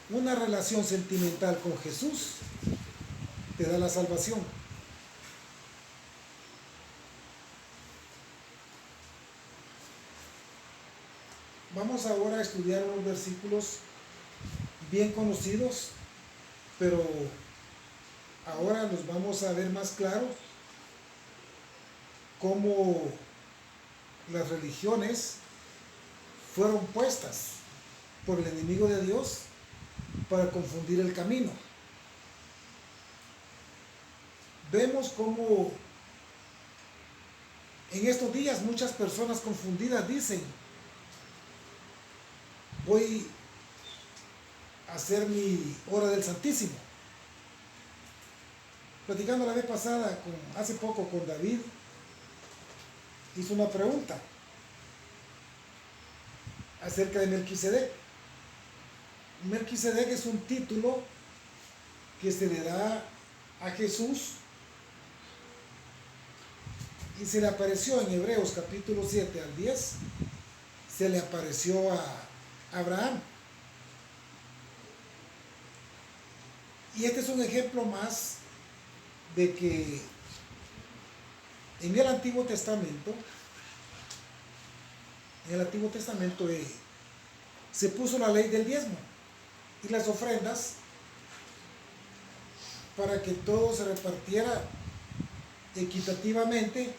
una relación sentimental con Jesús te da la salvación. Vamos ahora a estudiar unos versículos bien conocidos, pero ahora los vamos a ver más claros, cómo las religiones fueron puestas por el enemigo de Dios para confundir el camino. Vemos cómo en estos días muchas personas confundidas dicen: voy a hacer mi hora del Santísimo. Platicando la vez pasada, hace poco con David, hizo una pregunta acerca de Melquisedec. Melquisedec es un título que se le da a Jesús y se le apareció en Hebreos capítulo 7 al 10, se le apareció a Abraham. Y este es un ejemplo más de que en el Antiguo Testamento, se puso la ley del diezmo y las ofrendas para que todo se repartiera equitativamente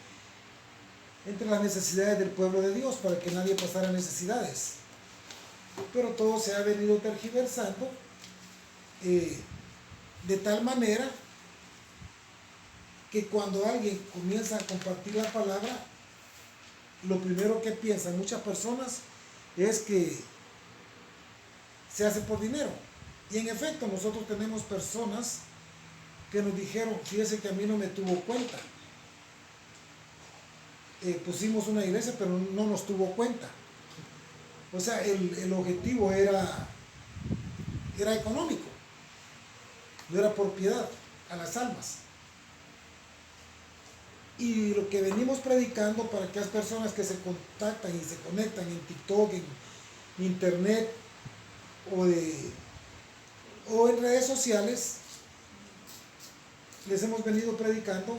entre las necesidades del pueblo de Dios, para que nadie pasara necesidades. Pero todo se ha venido tergiversando de tal manera que cuando alguien comienza a compartir la palabra, lo primero que piensan muchas personas es que se hace por dinero. Y en efecto, nosotros tenemos personas que nos dijeron: fíjese que a mí no me tuvo cuenta. Pusimos una iglesia, pero no nos tuvo cuenta. O sea, el objetivo era económico, no era por piedad a las almas. Y lo que venimos predicando para aquellas personas que se contactan y se conectan en TikTok, en internet o en redes sociales, les hemos venido predicando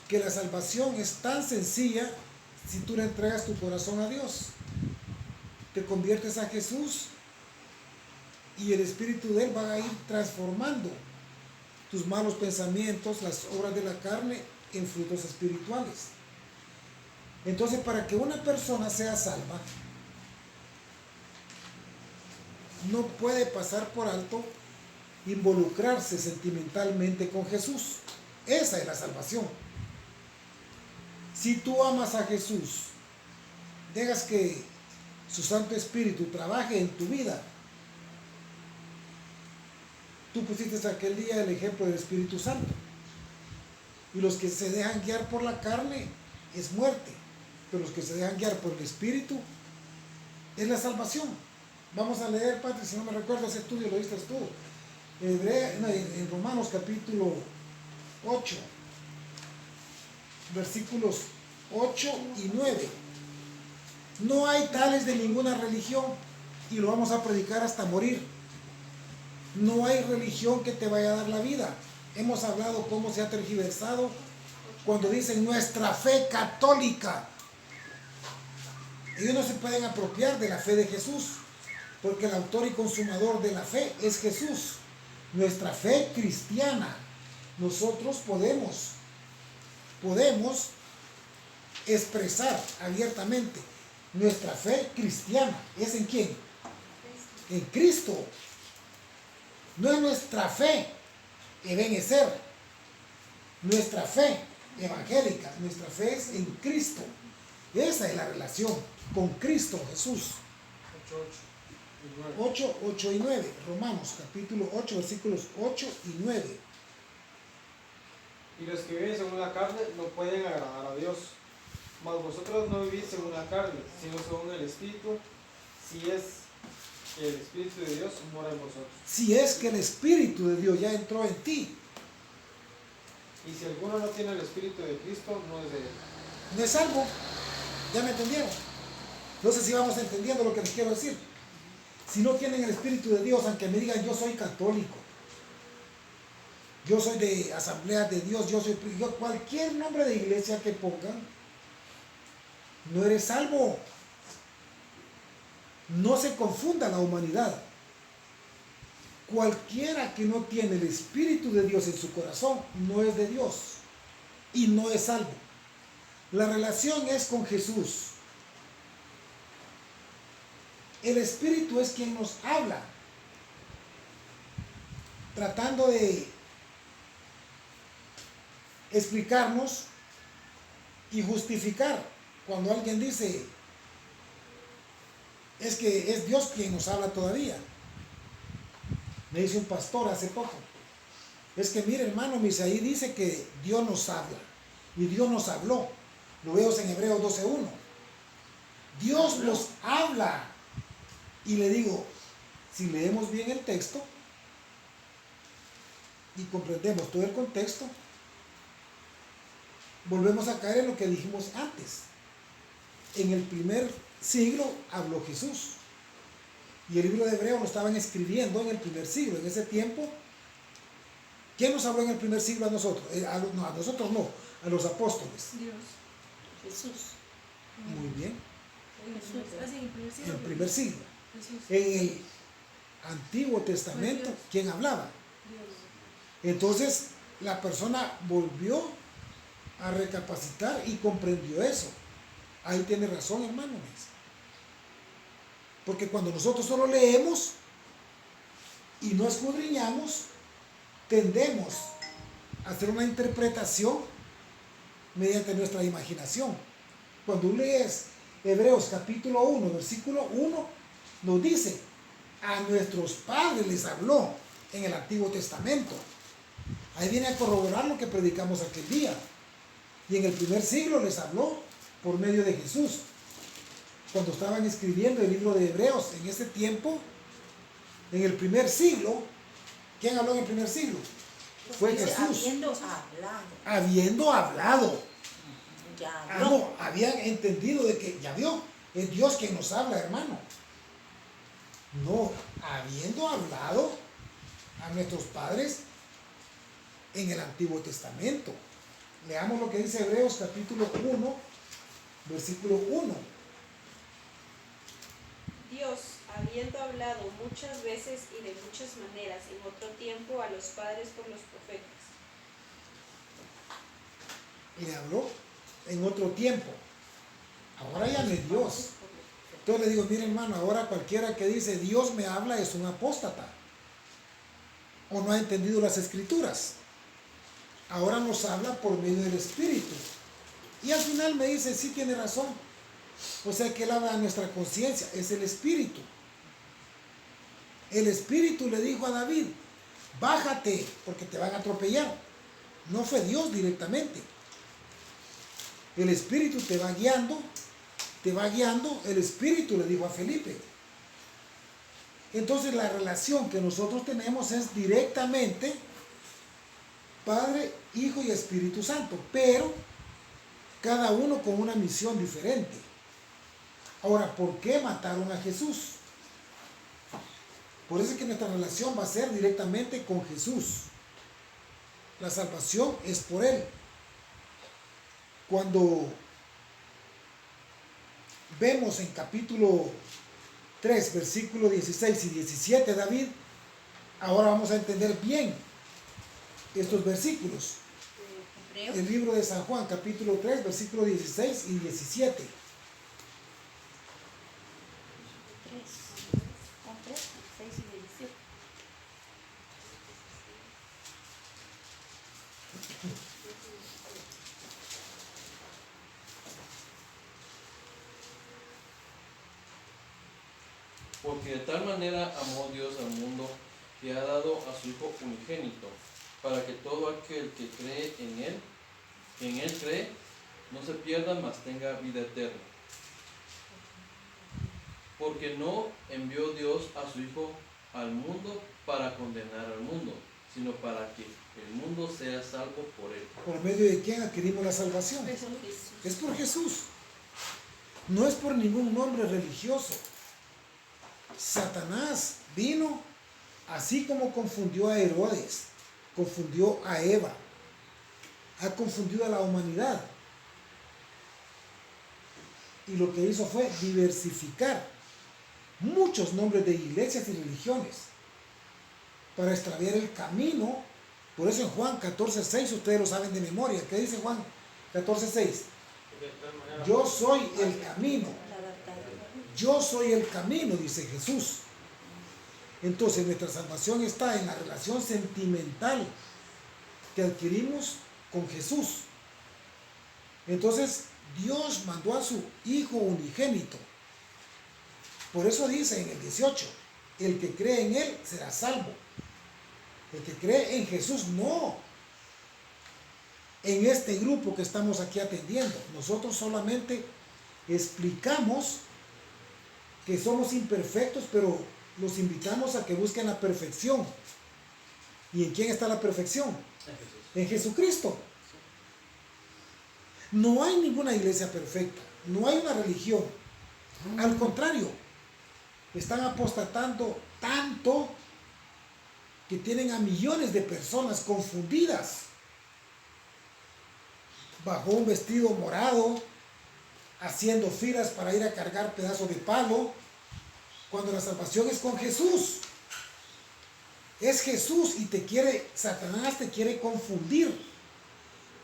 que la salvación es tan sencilla si tú le entregas tu corazón a Dios. Te conviertes a Jesús y el Espíritu de Él va a ir transformando tus malos pensamientos, las obras de la carne, en frutos espirituales. Entonces, para que una persona sea salva, no puede pasar por alto involucrarse sentimentalmente con Jesús. Esa es la salvación. Si tú amas a Jesús, dejas que su Santo Espíritu trabaje en tu vida. Tú pusiste aquel día el ejemplo del Espíritu Santo. Y los que se dejan guiar por la carne es muerte, pero los que se dejan guiar por el Espíritu es la salvación. Vamos a leer, Padre, si no me recuerdo, ese estudio lo viste tú. En Romanos capítulo 8, versículos 8 y 9. No hay tales de ninguna religión, y lo vamos a predicar hasta morir. No hay religión que te vaya a dar la vida. Hemos hablado cómo se ha tergiversado cuando dicen nuestra fe católica. Ellos no se pueden apropiar de la fe de Jesús, porque el autor y consumador de la fe es Jesús. Nuestra fe cristiana. Nosotros podemos expresar abiertamente nuestra fe cristiana. ¿Es en quién? En Cristo. No es nuestra fe Ebenezer, nuestra fe evangélica, nuestra fe es en Cristo. Esa es la relación con Cristo Jesús. 8 y 9. Romanos capítulo 8, versículos 8 y 9. Y los que viven según la carne no pueden agradar a Dios. Mas vosotros no vivís según la carne, sino según el Espíritu, si es que el Espíritu de Dios mora en vosotros. Si es que el Espíritu de Dios ya entró en ti. Y si alguno no tiene el Espíritu de Cristo, no es de él. No es salvo. ¿Ya me entendieron? No sé si vamos entendiendo lo que les quiero decir. Si no tienen el Espíritu de Dios, aunque me digan yo soy católico, yo soy de Asamblea de Dios, cualquier nombre de iglesia que pongan, no eres salvo. No se confunda la humanidad. Cualquiera que no tiene el Espíritu de Dios en su corazón no es de Dios y no es salvo. La relación es con Jesús. El Espíritu es quien nos habla, tratando de explicarnos y justificar. Cuando alguien dice, es que es Dios quien nos habla todavía. Me dice un pastor hace poco, es que mire hermano, ahí dice que Dios nos habla, y Dios nos habló. Lo veo en Hebreos 12:1. Dios nos habla. Y le digo, si leemos bien el texto y comprendemos todo el contexto, volvemos a caer en lo que dijimos antes. En el primer siglo habló Jesús. Y el libro de Hebreos lo estaban escribiendo en el primer siglo. En ese tiempo, ¿quién nos habló en el primer siglo a nosotros? A nosotros no, a los apóstoles. Dios. Jesús. Muy bien. Jesús. En el primer siglo. En el primer siglo. Jesús. En el Antiguo Testamento, ¿quién hablaba? Dios. Entonces, la persona volvió a recapacitar y comprendió eso. Ahí tiene razón, hermanos. Porque cuando nosotros solo leemos y no escudriñamos, tendemos a hacer una interpretación mediante nuestra imaginación. Cuando lees Hebreos capítulo 1, versículo 1, nos dice, a nuestros padres les habló en el Antiguo Testamento. Ahí viene a corroborar lo que predicamos aquel día. Y en el primer siglo les habló por medio de Jesús. Cuando estaban escribiendo el libro de Hebreos, en ese tiempo, en el primer siglo, ¿quién habló en el primer siglo? Fue Jesús. Habiendo hablado. No, habían entendido de que, ya vio, es Dios quien nos habla, hermano. No, habiendo hablado a nuestros padres en el Antiguo Testamento. Leamos lo que dice Hebreos capítulo 1, versículo 1. Dios, habiendo hablado muchas veces y de muchas maneras en otro tiempo a los padres por los profetas. Le habló en otro tiempo. Ahora ya no es Dios. Entonces le digo, mire hermano, ahora cualquiera que dice Dios me habla es un apóstata. O no ha entendido las escrituras. Ahora nos habla por medio del Espíritu. Y al final me dice, sí tiene razón. O sea que él habla a nuestra conciencia, es el Espíritu. El Espíritu le dijo a David, bájate porque te van a atropellar. No fue Dios directamente. El Espíritu te va guiando, el Espíritu le dijo a Felipe. Entonces la relación que nosotros tenemos es directamente Padre, Hijo y Espíritu Santo, pero cada uno con una misión diferente. Ahora, ¿por qué mataron a Jesús? Por eso es que nuestra relación va a ser directamente con Jesús. La salvación es por Él. Cuando vemos en capítulo 3, versículos 16 y 17, David, ahora vamos a entender bien estos versículos. El libro de San Juan, capítulo 3, versículos 16 y 17. Porque de tal manera amó Dios al mundo que ha dado a su Hijo unigénito, para que todo aquel que cree en Él cree, no se pierda, mas tenga vida eterna. Porque no envió Dios a su Hijo al mundo para condenar al mundo, sino para que el mundo sea salvo por Él. ¿Por medio de quién adquirimos la salvación? Es por Jesús. No es por ningún nombre religioso. Satanás vino así como confundió a Herodes, confundió a Eva, ha confundido a la humanidad. Y lo que hizo fue diversificar muchos nombres de iglesias y religiones para extraviar el camino. Por eso en Juan 14:6, ustedes lo saben de memoria. ¿Qué dice Juan 14:6? Yo soy el camino. Yo soy el camino, dice Jesús. Entonces nuestra salvación está en la relación sentimental que adquirimos con Jesús. Entonces Dios mandó a su Hijo unigénito. Por eso dice en el 18, el que cree en Él será salvo. El que cree en Jesús, no. En este grupo que estamos aquí atendiendo, nosotros solamente explicamos que somos imperfectos, pero los invitamos a que busquen la perfección. ¿Y en quién está la perfección? En Jesucristo. No hay ninguna iglesia perfecta, no hay una religión. Al contrario, están apostatando tanto que tienen a millones de personas confundidas bajo un vestido morado, haciendo filas para ir a cargar pedazos de palo, cuando la salvación es con Jesús. Es Jesús y Satanás te quiere confundir,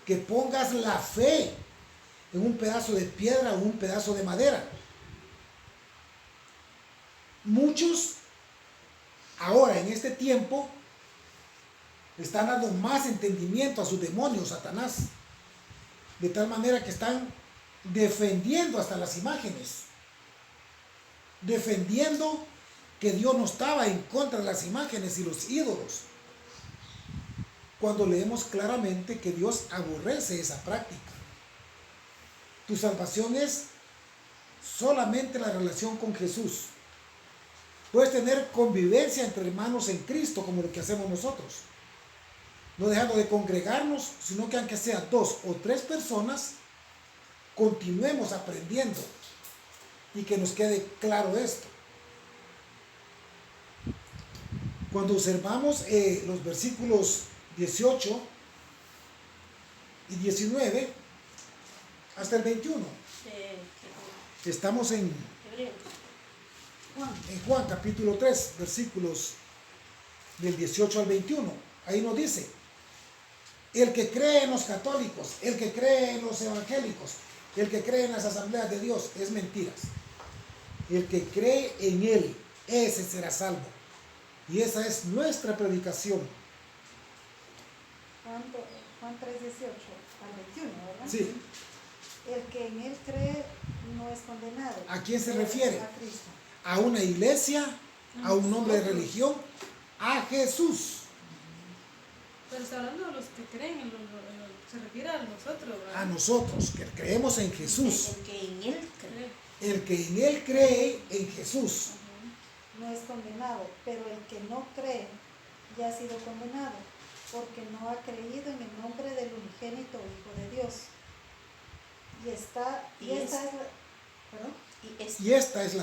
que pongas la fe en un pedazo de piedra o un pedazo de madera. Muchos ahora en este tiempo están dando más entendimiento a sus demonios, Satanás, de tal manera que están defendiendo hasta las imágenes, defendiendo que Dios no estaba en contra de las imágenes y los ídolos, cuando leemos claramente que Dios aborrece esa práctica. Tu salvación es solamente la relación con Jesús. Puedes tener convivencia entre hermanos en Cristo, como lo que hacemos nosotros, no dejando de congregarnos, sino que aunque sea 2 o 3 personas, continuemos aprendiendo y que nos quede claro esto. Cuando observamos los versículos 18 y 19 hasta el 21, estamos en Juan capítulo 3, versículos del 18 al 21. Ahí nos dice: el que cree en los católicos, el que cree en los evangélicos, el que cree en las asambleas de Dios, es mentiras. El que cree en Él, ese será salvo. Y esa es nuestra predicación. Juan 3:18 al 21, ¿verdad? Sí. El que en Él cree no es condenado. ¿A quién se refiere? A Cristo. A una iglesia, a un nombre de religión, a Jesús. Pero está hablando de los que creen, se refiere a nosotros, ¿verdad? A nosotros, que creemos en Jesús. El que en Él cree. El que en Él cree en Jesús. No es condenado, pero el que no cree ya ha sido condenado, porque no ha creído en el nombre del unigénito Hijo de Dios. Y esta es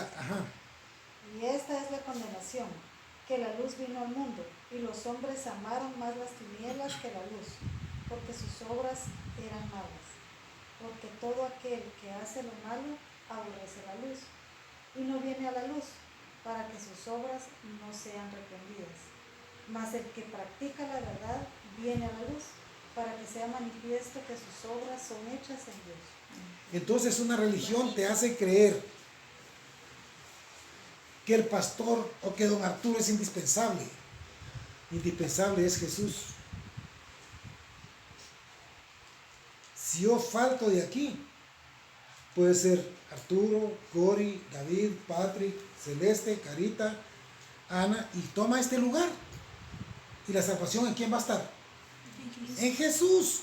la condenación, que la luz vino al mundo, y los hombres amaron más las tinieblas que la luz, porque sus obras eran malas. Porque todo aquel que hace lo malo aborrece la luz, y no viene a la luz, para que sus obras no sean reprendidas. Mas el que practica la verdad viene a la luz, para que sea manifiesto que sus obras son hechas en Dios. Entonces una religión te hace creer que el pastor o que don Arturo es indispensable. Indispensable es Jesús. Si yo falto de aquí, puede ser Arturo, Cori, David, Patrick, Celeste, Carita, Ana, y toma este lugar. ¿Y la salvación en quién va a estar? En Jesús.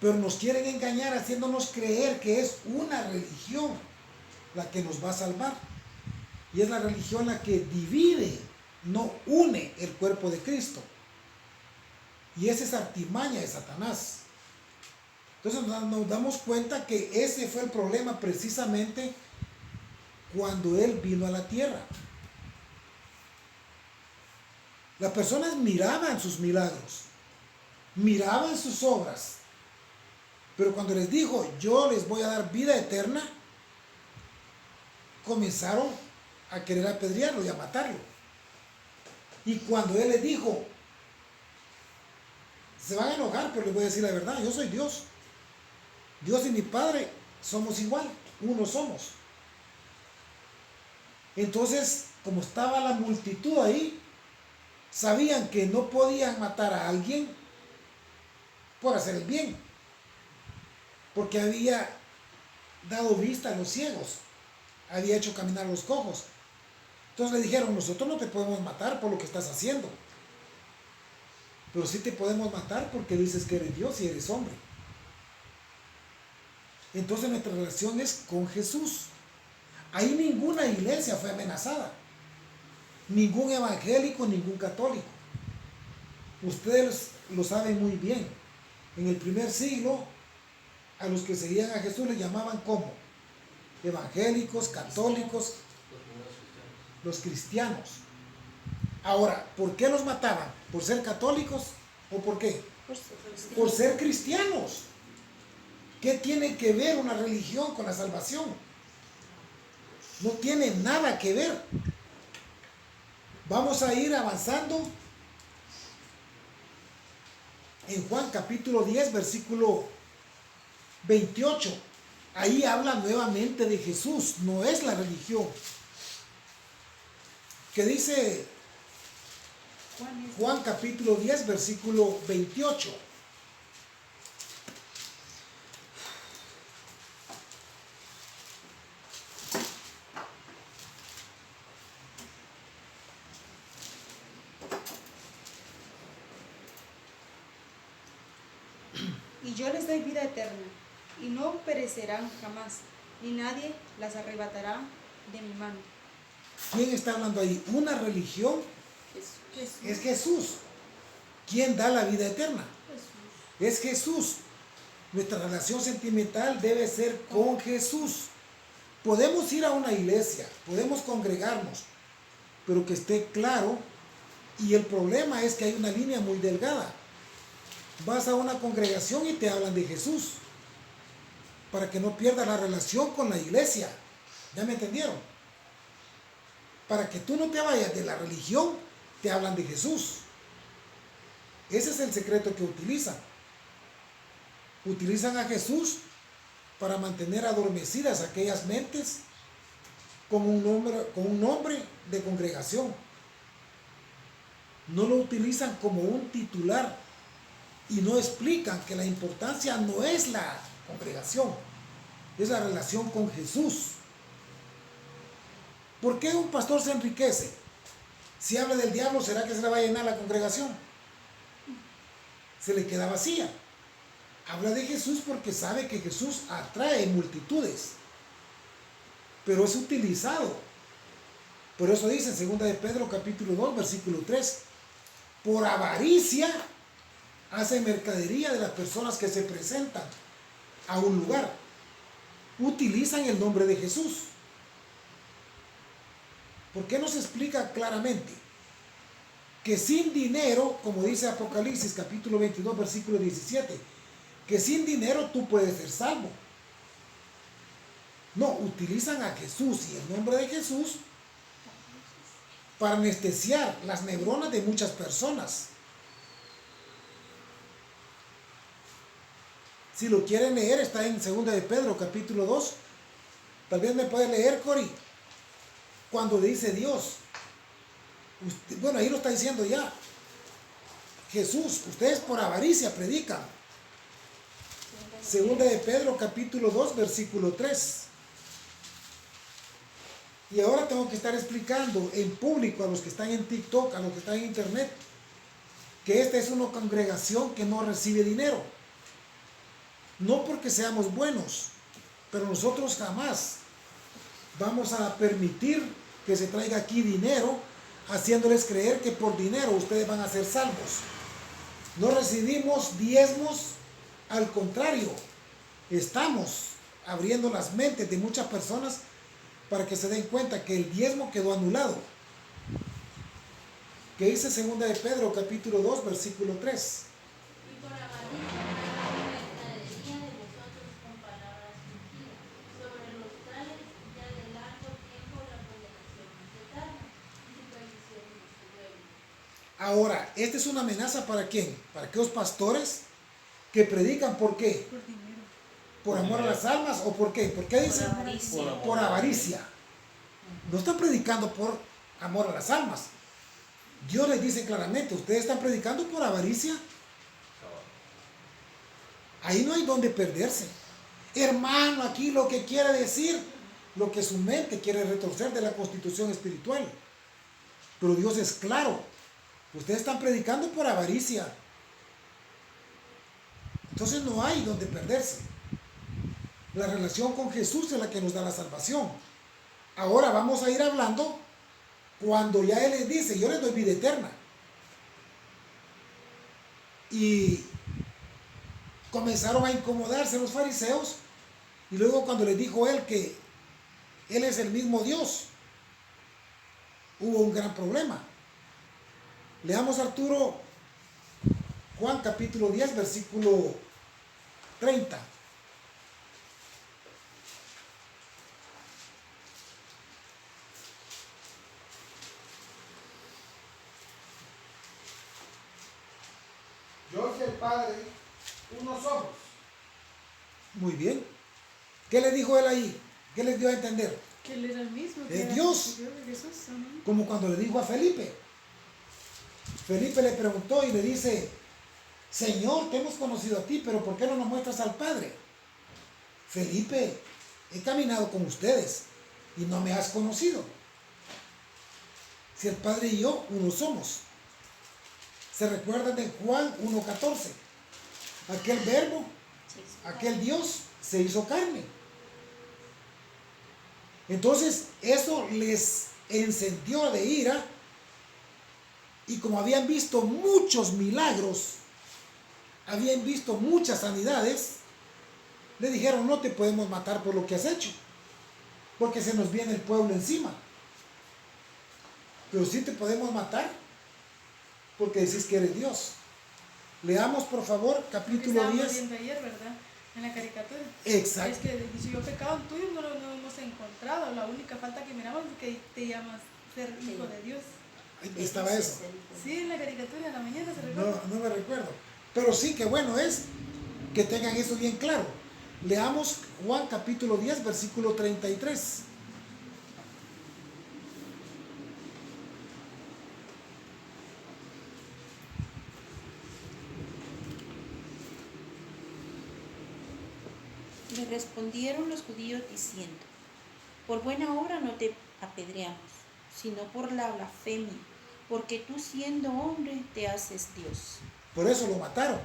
Pero nos quieren engañar haciéndonos creer que es una religión la que nos va a salvar. Y es la religión la que divide, no une el cuerpo de Cristo. Y esa es artimaña de Satanás. Entonces nos damos cuenta que ese fue el problema precisamente cuando Él vino a la tierra. Las personas miraban sus milagros, miraban sus obras, pero cuando les dijo, yo les voy a dar vida eterna, comenzaron a querer apedrearlo y a matarlo. Y cuando Él les dijo, se van a enojar, pero les voy a decir la verdad, yo soy Dios. Dios y mi Padre somos igual, uno somos. Entonces, como estaba la multitud ahí, sabían que no podían matar a alguien por hacer el bien, porque había dado vista a los ciegos, había hecho caminar a los cojos. Entonces le dijeron, nosotros no te podemos matar por lo que estás haciendo, pero sí te podemos matar porque dices que eres Dios y eres hombre. Entonces nuestra relación es con Jesús. Ahí ninguna iglesia fue amenazada, ningún evangélico, ningún católico. Ustedes lo saben muy bien. En el primer siglo, a los que seguían a Jesús les llamaban ¿cómo? Evangélicos, católicos, los cristianos. Ahora, ¿por qué los mataban? ¿Por ser católicos o por qué? Por ser cristianos. ¿Qué tiene que ver una religión con la salvación? No tiene nada que ver. Vamos a ir avanzando en Juan capítulo 10, versículo 28. Ahí habla nuevamente de Jesús, no es la religión. ¿Qué dice Juan capítulo 10, versículo 28? Y yo les doy vida eterna, y no perecerán jamás, ni nadie las arrebatará de mi mano. ¿Quién está hablando ahí? Una religión Jesús. es Jesús. ¿Quién da la vida eterna? Es Jesús. Nuestra relación sentimental debe ser con Jesús. Podemos ir a una iglesia, podemos congregarnos, pero que esté claro. Y el problema es que hay una línea muy delgada. Vas a una congregación y te hablan de Jesús, para que no pierdas la relación con la iglesia. ¿Ya me entendieron? Para que tú no te vayas de la religión, te hablan de Jesús. Ese es el secreto que utilizan. Utilizan a Jesús para mantener adormecidas aquellas mentes con un nombre de congregación. No lo utilizan como un titular y no explican que la importancia no es la congregación, es la relación con Jesús. ¿Por qué un pastor se enriquece? Si habla del diablo, ¿será que se le va a llenar la congregación? Se le queda vacía. Habla de Jesús porque sabe que Jesús atrae multitudes, pero es utilizado. Por eso dice en 2 de Pedro capítulo 2 versículo 3, por avaricia hace mercadería de las personas que se presentan a un lugar. Utilizan el nombre de Jesús. ¿Por qué no se explica claramente que sin dinero, como dice Apocalipsis capítulo 22 versículo 17, que sin dinero tú puedes ser salvo? No, utilizan a Jesús y el nombre de Jesús para anestesiar las neuronas de muchas personas. Si lo quieren leer, está en 2 de Pedro capítulo 2. Tal vez me puede leer, Cori, cuando dice Dios. Bueno, ahí lo está diciendo ya. Jesús, ustedes por avaricia predican. 2 de Pedro capítulo 2 versículo 3. Y ahora tengo que estar explicando en público a los que están en TikTok, a los que están en internet, que esta es una congregación que no recibe dinero. No porque seamos buenos, pero nosotros jamás vamos a permitir que se traiga aquí dinero, haciéndoles creer que por dinero ustedes van a ser salvos. No recibimos diezmos, al contrario, estamos abriendo las mentes de muchas personas para que se den cuenta que el diezmo quedó anulado. Que dice 2 de Pedro capítulo 2 versículo 3. Y por avaricia hagan mercadería de vosotros con palabras fingidas, sobre los tales ya de largo tiempo la condenación es eterna y su perdición es cruel. Ahora, esta es una amenaza ¿para quién? Para aquellos pastores que predican ¿por qué? Por dinero. ¿Por amor a las almas o por qué? ¿Por qué dicen? Por avaricia. Por avaricia. No están predicando por amor a las almas. Dios les dice claramente, ustedes están predicando por avaricia. Ahí no hay donde perderse. Hermano, aquí lo que quiere decir, lo que su mente quiere retorcer de la constitución espiritual. Pero Dios es claro. Ustedes están predicando por avaricia. Entonces no hay donde perderse. La relación con Jesús es la que nos da la salvación. Ahora vamos a ir hablando cuando ya Él les dice, yo les doy vida eterna. Y comenzaron a incomodarse los fariseos. Y luego cuando les dijo Él que Él es el mismo Dios, hubo un gran problema. Leamos, Arturo, Juan capítulo 10, versículo 30. Yo y el Padre, uno somos. Muy bien. ¿Qué le dijo Él ahí? ¿Qué les dio a entender? Que él era el mismo. Es que era Dios. Dios de Jesús. Amén. Como cuando le dijo a Felipe. Felipe le preguntó y le dice, Señor, te hemos conocido a ti, pero ¿por qué no nos muestras al Padre? Felipe, he caminado con ustedes y no me has conocido. Si el Padre y yo uno somos. ¿Se recuerdan de Juan 1:14? Aquel verbo, aquel Dios se hizo carne. Entonces eso les encendió de ira, y como habían visto muchos milagros, habían visto muchas sanidades, le dijeron, no te podemos matar por lo que has hecho, porque se nos viene el pueblo encima. Pero sí te podemos matar porque decís que eres Dios. Leamos por favor capítulo Estábamos 10. viendo ayer, ¿verdad? En la caricatura. Exacto. Es que si yo pecado tuyo no lo hemos encontrado. La única falta que miramos es que te llamas ser hijo de Dios. Ahí estaba eso. Sí, en la caricatura de la mañana se recuerda. No me recuerdo. Pero sí que bueno es que tengan eso bien claro. Leamos Juan capítulo 10, versículo 33. Le respondieron los judíos diciendo, por buena obra no te apedreamos, sino por la blasfemia, porque tú siendo hombre te haces Dios. Por eso lo mataron.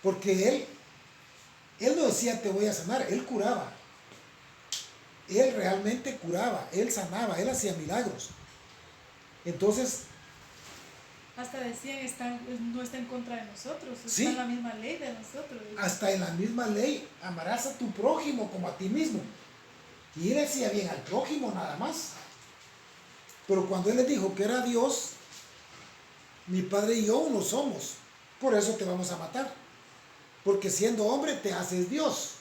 Porque él no decía te voy a sanar, él curaba. Él realmente curaba, él sanaba, él hacía milagros. Entonces, Hasta decían, no está en contra de nosotros, Sí. está en la misma ley de nosotros. hasta en la misma ley, amarás a tu prójimo como a ti mismo. Y él decía bien al prójimo nada más. Pero cuando él les dijo que era Dios, mi padre y yo uno somos. Por eso te vamos a matar. Porque siendo hombre te haces Dios.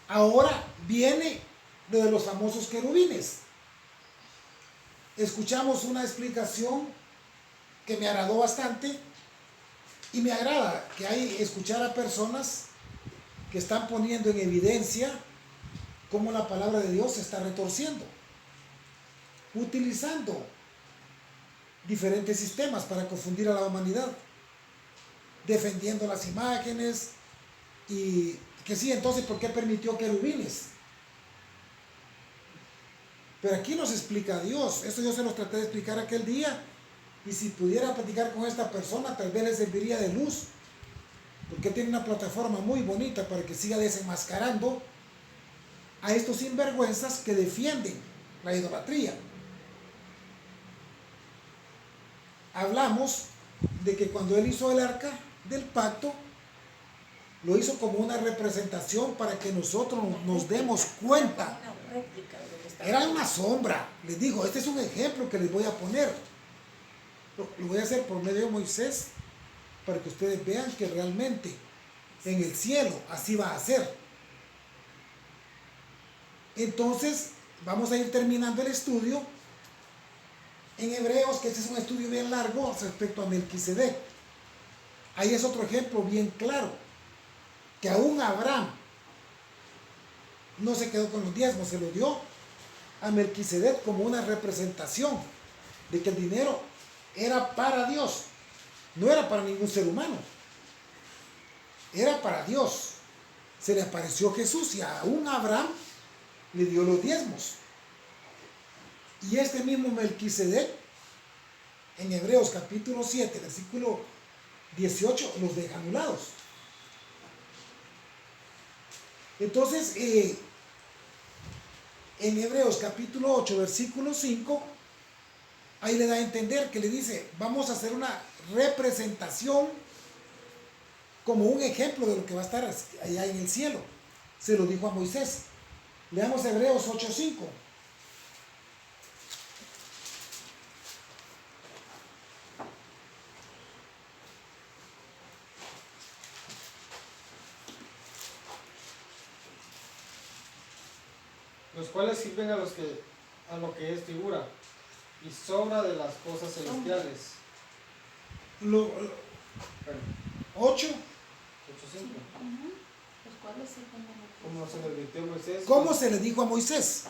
Ahora viene lo de los famosos querubines. Escuchamos una explicación que me agradó bastante, y me agrada que hay escuchar a personas que están poniendo en evidencia cómo la palabra de Dios se está retorciendo, utilizando diferentes sistemas para confundir a la humanidad, defendiendo las imágenes, y que sí, entonces ¿por qué permitió querubines? Pero aquí nos explica Dios. Eso yo se los traté de explicar aquel día, y si pudiera platicar con esta persona tal vez le serviría de luz, porque tiene una plataforma muy bonita para que siga desenmascarando a estos sinvergüenzas que defienden la idolatría. Hablamos de que cuando él hizo el arca del pacto, Lo hizo como una representación para que nosotros nos demos cuenta. Una réplica de lo que está Era una sombra. Les digo, este es un ejemplo que les voy a poner. Lo voy a hacer por medio de Moisés para que ustedes vean que realmente en el cielo así va a ser. Entonces, vamos a ir terminando el estudio en Hebreos, que este es un estudio bien largo respecto a Melquisedec. Ahí es otro ejemplo bien claro, que aún Abraham no se quedó con los diezmos, se lo dio a Melquisedec como una representación de que el dinero era para Dios, no era para ningún ser humano, era para Dios. Se le apareció Jesús y aún Abraham le dio los diezmos. Y este mismo Melquisedec, en Hebreos capítulo 7, versículo 18, los deja anulados. Entonces, en Hebreos capítulo 8, versículo 5, ahí le da a entender que le dice, vamos a hacer una representación como un ejemplo de lo que va a estar allá en el cielo. Se lo dijo a Moisés. Leamos Hebreos 8:5. Los cuales sirven a lo que es figura y sobra de las cosas celestiales. Lo, Bueno, 8. 8:5. Los cuales se ponen Como se le advirtió a Moisés. ¿Cómo se le dijo a Moisés?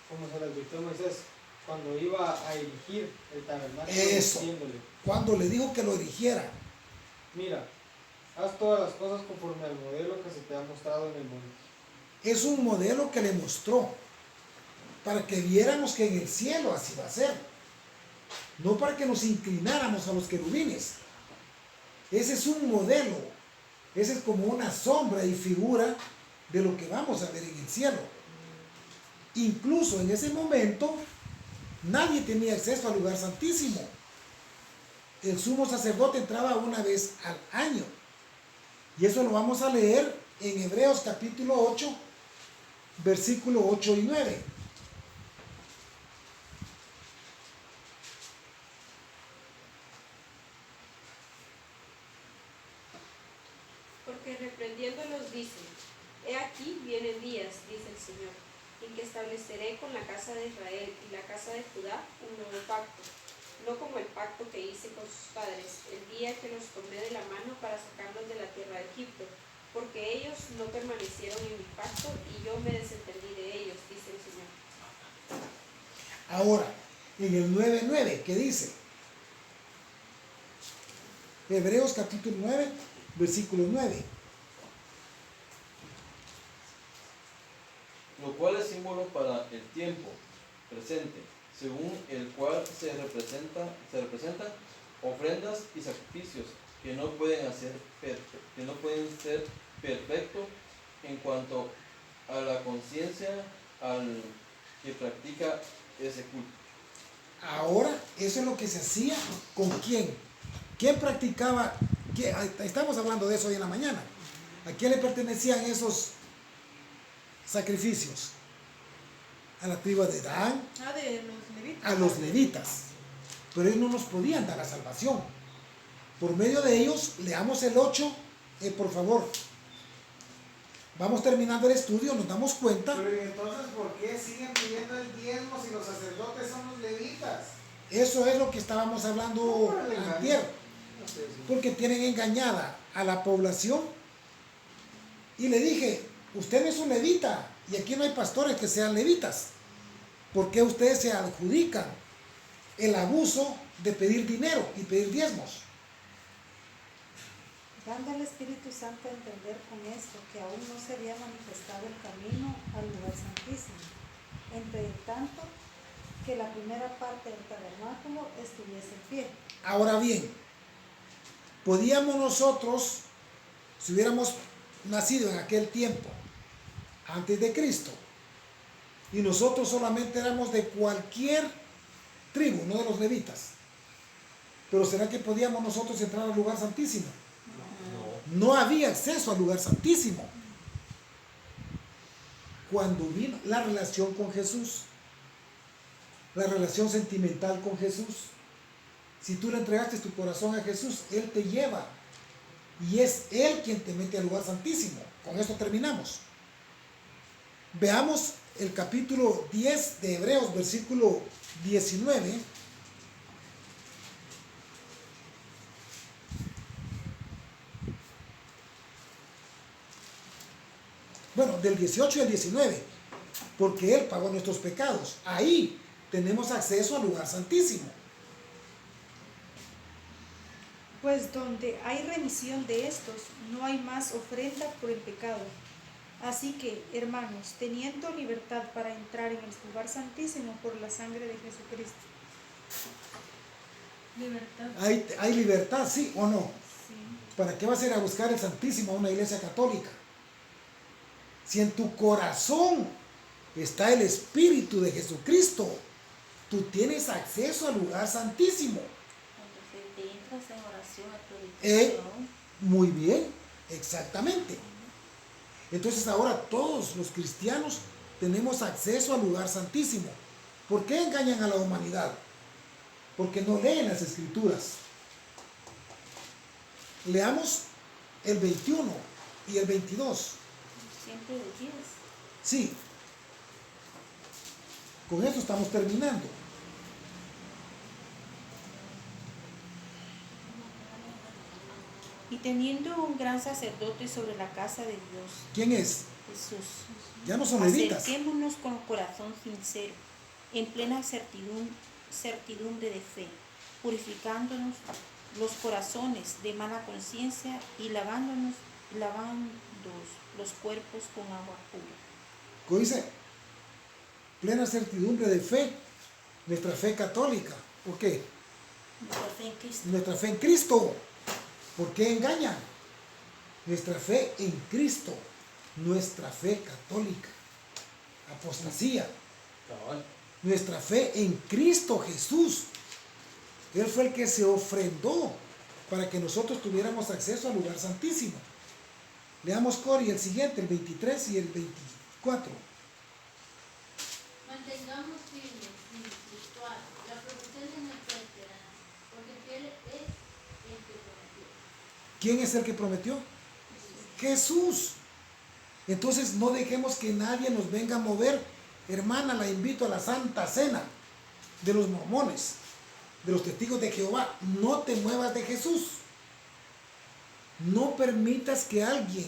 Como se le advirtió a Moisés cuando iba a erigir el tabernáculo, Eso. diciéndole: Cuando le dijo que lo erigiera. mira, haz todas las cosas conforme al modelo que se te ha mostrado en el monte. Es un modelo que le mostró para que viéramos que en el cielo así va a ser. No para que nos inclináramos a los querubines. Ese es un modelo. Ese es como una sombra y figura de lo que vamos a ver en el cielo. Incluso en ese momento nadie tenía acceso al lugar santísimo. El sumo sacerdote entraba una vez al año. Y eso lo vamos a leer en Hebreos capítulo 8, versículo 8 y 9. Porque reprendiéndolos dice: He aquí vienen días, dice el Señor, en que estableceré con la casa de Israel y la casa de Judá un nuevo pacto, no como el pacto que hice con sus padres, el día que los tomé de la mano para sacarlos de la tierra de Egipto, porque ellos no permanecieron en mi pacto y yo me desentendí de ellos, dice el Señor. Ahora, en el 9:9, ¿qué dice? Hebreos capítulo 9, versículo 9. Lo cual es símbolo para el tiempo presente, según el cual se representan ofrendas y sacrificios que no pueden ser perfectos en cuanto a la conciencia al que practica ese culto. Ahora, eso es lo que se hacía con quién. ¿Quién practicaba? Estamos hablando de eso hoy en la mañana. ¿A quién le pertenecían esos sacrificios? A la tribu de Dan, De los levitas. a los levitas. Pero ellos no nos podían dar la salvación. Por medio de ellos, leamos el 8, por favor. Vamos terminando el estudio, nos damos cuenta. Pero ¿y entonces por qué siguen pidiendo el diezmo si los sacerdotes son los levitas? Eso es lo que estábamos hablando antier. No sé si- Porque tienen engañada a la población. Y le dije, usted no es un levita y aquí no hay pastores que sean levitas. ¿Por qué ustedes se adjudican el abuso de pedir dinero y pedir diezmos? Dando al Espíritu Santo a entender con esto que aún no se había manifestado el camino al lugar santísimo, entre tanto que la primera parte del tabernáculo estuviese en pie. Ahora bien, podíamos nosotros, si hubiéramos nacido en aquel tiempo, antes de Cristo, y nosotros solamente éramos de cualquier tribu, no de los levitas, pero ¿será que podíamos nosotros entrar al lugar santísimo? No había acceso al lugar santísimo. Cuando vino la relación con Jesús, la relación sentimental con Jesús, si tú le entregaste tu corazón a Jesús, Él te lleva y es Él quien te mete al lugar santísimo. Con esto terminamos. Veamos el capítulo 10 de Hebreos, versículo 19. Bueno, del 18 al 19, porque Él pagó nuestros pecados. Ahí tenemos acceso al lugar santísimo. Pues donde hay remisión de estos, no hay más ofrenda por el pecado. Así que, hermanos, teniendo libertad para entrar en el lugar santísimo por la sangre de Jesucristo. Libertad. ¿Hay libertad, sí o no? Sí. ¿Para qué vas a ir a buscar el Santísimo a una iglesia católica? Si en tu corazón está el Espíritu de Jesucristo, tú tienes acceso al lugar santísimo. Cuando te entras en oración a tu habitación, Muy bien, exactamente. Entonces ahora todos los cristianos tenemos acceso al lugar santísimo. ¿Por qué engañan a la humanidad? Porque no leen las Escrituras. Leamos el 21 y el 22. siempre de Dios. Sí. Con eso estamos terminando. Y teniendo un gran sacerdote sobre la casa de Dios, ¿Quién es? Jesús, Ya no son levitas. acerquémonos con corazón sincero, en plena certidumbre de fe, purificándonos los corazones de mala conciencia y lavando los cuerpos con agua pura. ¿Cómo dice? Plena certidumbre de fe. Nuestra fe católica. ¿Por qué? Nuestra fe en Cristo. Nuestra fe en Cristo. ¿Por qué engañan? Nuestra fe en Cristo. Nuestra fe católica. Apostasía. Cabal. Nuestra fe en Cristo Jesús. Él fue el que se ofrendó para que nosotros tuviéramos acceso al lugar santísimo. Leamos, Cori, el siguiente, el 23 y el 24. Mantengamos firmes sin fluctuar la profesión de nuestra esperanza, porque fiel es el que prometió. ¿Quién es el que prometió? Jesús. Entonces no dejemos que nadie nos venga a mover. Hermana, la invito a la Santa Cena de los mormones, de los testigos de Jehová. No te muevas de Jesús. No permitas que alguien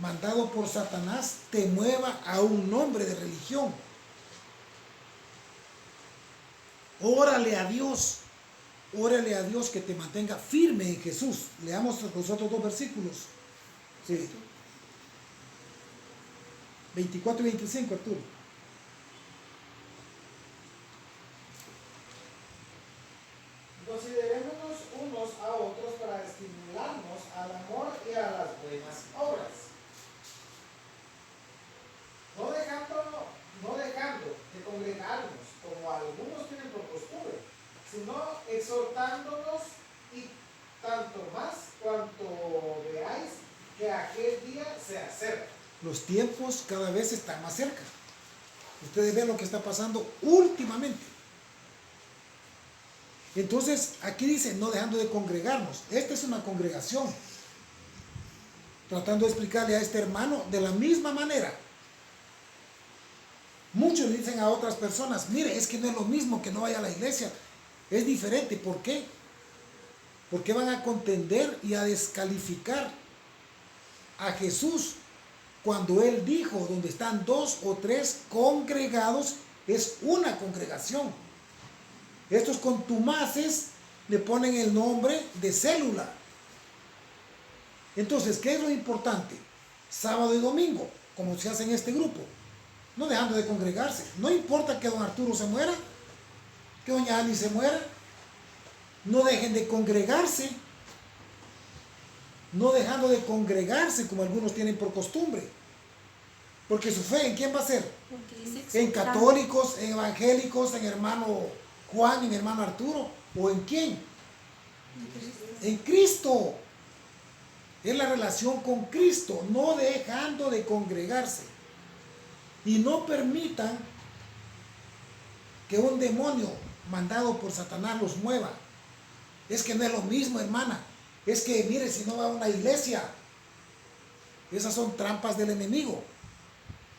mandado por Satanás te mueva a un nombre de religión. Órale a Dios que te mantenga firme en Jesús. Leamos los otros dos versículos. Sí. 24 y 25, Arturo. Considerémonos unos a otros para estimularnos al amor y a las buenas obras. No dejando de congregarnos, como algunos tienen por costumbre, sino exhortándonos, y tanto más cuanto veáis que aquel día se acerca. Los tiempos cada vez están más cerca. Ustedes ven lo que está pasando últimamente. Entonces, aquí dice, no dejando de congregarnos. Esta es una congregación. Tratando de explicarle a este hermano de la misma manera. Muchos le dicen a otras personas, mire, es que no es lo mismo que no vaya a la iglesia. Es diferente. ¿Por qué? Porque van a contender y a descalificar a Jesús cuando Él dijo, donde están 2 o 3 congregados, es una congregación. Estos contumaces le ponen el nombre de célula. Entonces, ¿qué es lo importante? Sábado y domingo, como se hace en este grupo, no dejando de congregarse. No importa que don Arturo se muera, que doña Ani se muera, no dejen de congregarse. No dejando de congregarse como algunos tienen por costumbre. Porque su fe, ¿en quién va a ser? ¿En católicos, en evangélicos, en hermano Juan, en hermano Arturo? ¿O en quién? En Cristo. Es la relación con Cristo, no dejando de congregarse. Y no permitan que un demonio mandado por Satanás los mueva. Es que no es lo mismo, hermana. Es que, mire, si no va a una iglesia, esas son trampas del enemigo.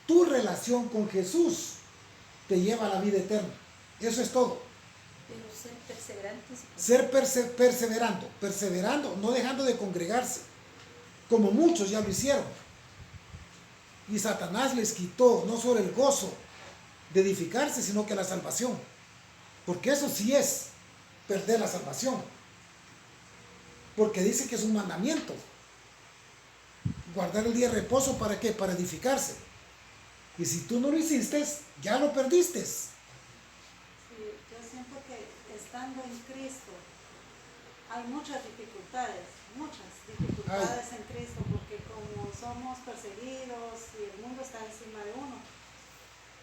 Tu relación con Jesús te lleva a la vida eterna. Eso es todo. Pero ser perseverantes. Ser perseverando, no dejando de congregarse, como muchos ya lo hicieron. Y Satanás les quitó no solo el gozo de edificarse, sino que la salvación. Porque eso sí es perder la salvación. Porque dice que es un mandamiento. Guardar el día de reposo, ¿para qué? Para edificarse. Y si tú no lo hiciste, ya lo perdiste. Sí, yo siento que estando en Cristo hay muchas dificultades en Cristo, porque como somos perseguidos y el mundo está encima de uno,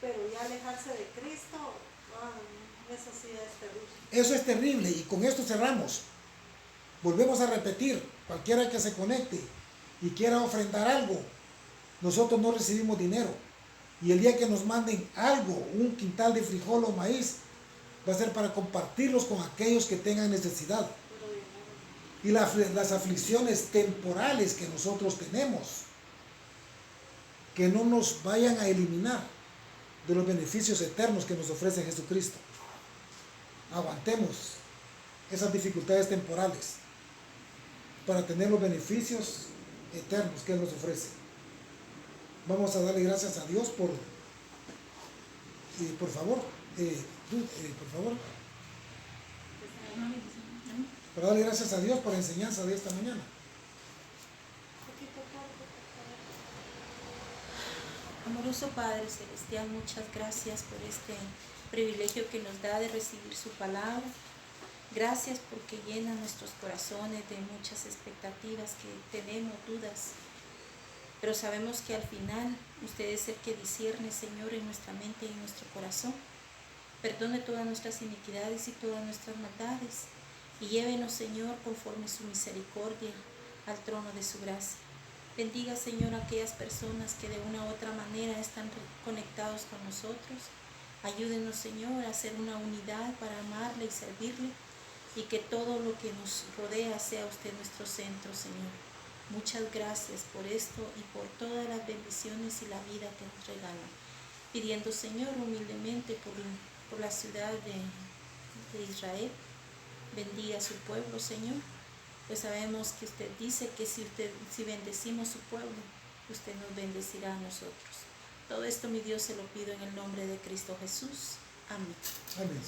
pero ya alejarse de Cristo, eso sí es terrible. Eso es terrible, y con esto cerramos. Volvemos a repetir, cualquiera que se conecte y quiera ofrendar algo, nosotros no recibimos dinero. Y el día que nos manden algo, un quintal de frijol o maíz, va a ser para compartirlos con aquellos que tengan necesidad. Y las aflicciones temporales que nosotros tenemos, que no nos vayan a eliminar de los beneficios eternos que nos ofrece Jesucristo. Aguantemos esas dificultades temporales para tener los beneficios eternos que Él nos ofrece. Vamos a darle gracias a Dios por favor, para darle gracias a Dios por la enseñanza de esta mañana. Amoroso Padre Celestial, muchas gracias por este privilegio que nos da de recibir su palabra. Gracias porque llena nuestros corazones de muchas expectativas que tenemos, dudas. Pero sabemos que al final usted es el que discierne, Señor, en nuestra mente y en nuestro corazón. Perdone todas nuestras iniquidades y todas nuestras maldades. Y llévenos, Señor, conforme su misericordia, al trono de su gracia. Bendiga, Señor, a aquellas personas que de una u otra manera están conectados con nosotros. Ayúdenos, Señor, a hacer una unidad para amarle y servirle, y que todo lo que nos rodea sea usted nuestro centro, Señor. Muchas gracias por esto y por todas las bendiciones y la vida que nos regala. Pidiendo, Señor, humildemente por la ciudad de Israel. Bendiga a su pueblo, Señor. Pues sabemos que usted dice que si bendecimos su pueblo, usted nos bendecirá a nosotros. Todo esto, mi Dios, se lo pido en el nombre de Cristo Jesús. Amén. Amén.